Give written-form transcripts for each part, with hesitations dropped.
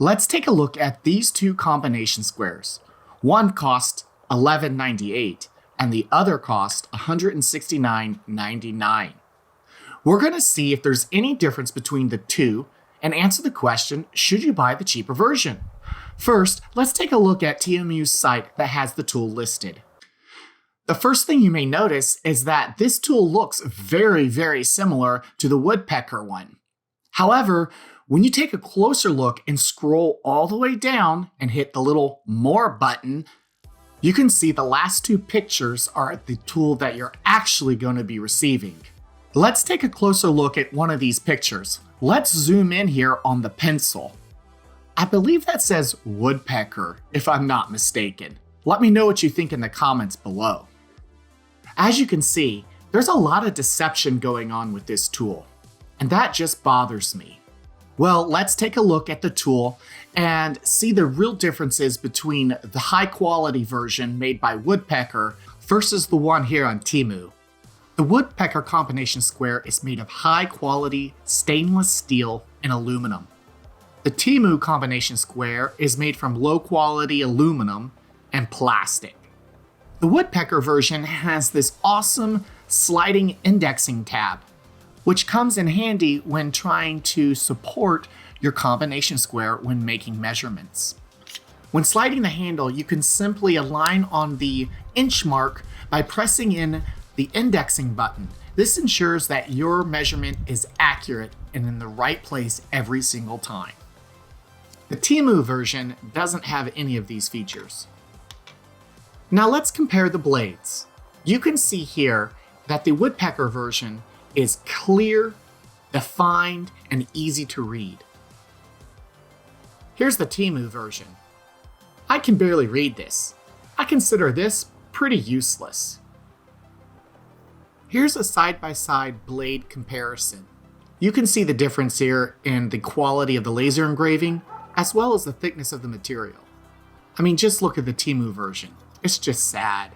Let's take a look at these two combination squares. One cost $11.98 and the other cost $169.99. We're going to see if there's any difference between the two and answer the question, should you buy the cheaper version? First, let's take a look at temu's site that has the tool listed. The first thing you may notice is that this tool looks very, very similar to the Woodpecker one. However, when you take a closer look and scroll all the way down and hit the little More button, you can see the last two pictures are the tool that you're actually going to be receiving. Let's take a closer look at one of these pictures. Let's zoom in here on the pencil. I believe that says Woodpecker, if I'm not mistaken. Let me know what you think in the comments below. As you can see, there's a lot of deception going on with this tool, and that just bothers me. Well, let's take a look at the tool and see the real differences between the high quality version made by Woodpecker versus the one here on Temu. The Woodpecker combination square is made of high quality stainless steel and aluminum. The Temu combination square is made from low quality aluminum and plastic. The Woodpecker version has this awesome sliding indexing tab, which comes in handy when trying to support your combination square when making measurements. When sliding the handle, you can simply align on the inch mark by pressing in the indexing button. This ensures that your measurement is accurate and in the right place every single time. The Temu version doesn't have any of these features. Now let's compare the blades. You can see here that the Woodpecker version is clear, defined, and easy to read. Here's the Temu version. I can barely read this. I consider this pretty useless. Here's a side-by-side blade comparison. You can see the difference here in the quality of the laser engraving, as well as the thickness of the material. I mean, just look at the Temu version. It's just sad.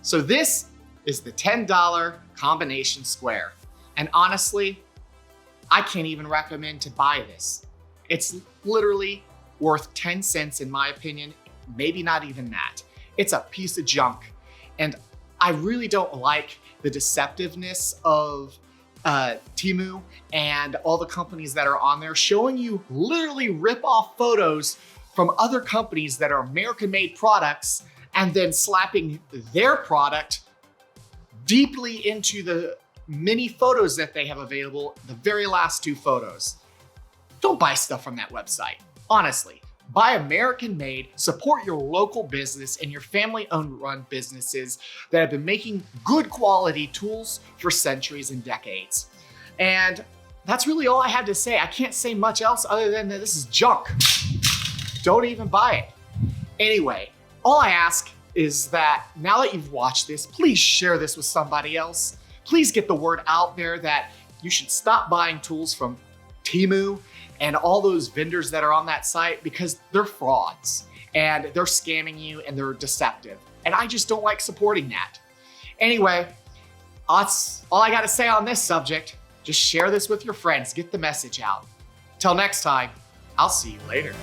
So this is the $10 combination square. And honestly, I can't even recommend to buy this. It's literally worth 10 cents in my opinion, maybe not even that. It's a piece of junk. And I really don't like the deceptiveness of Temu and all the companies that are on there showing you literally rip-off photos from other companies that are American-made products and then slapping their product deeply into the many photos that they have available, the very last two photos. Don't buy stuff from that website. Honestly, buy American-made, support your local business and your family-owned run businesses that have been making good quality tools for centuries and decades. And that's really all I had to say. I can't say much else other than that this is junk. Don't even buy it. Anyway, all I ask is that now that you've watched this, please share this with somebody else. Please get the word out there that you should stop buying tools from Temu and all those vendors that are on that site because they're frauds and they're scamming you and they're deceptive. And I just don't like supporting that. Anyway, that's all I gotta say on this subject. Just share this with your friends, get the message out. Till next time, I'll see you later.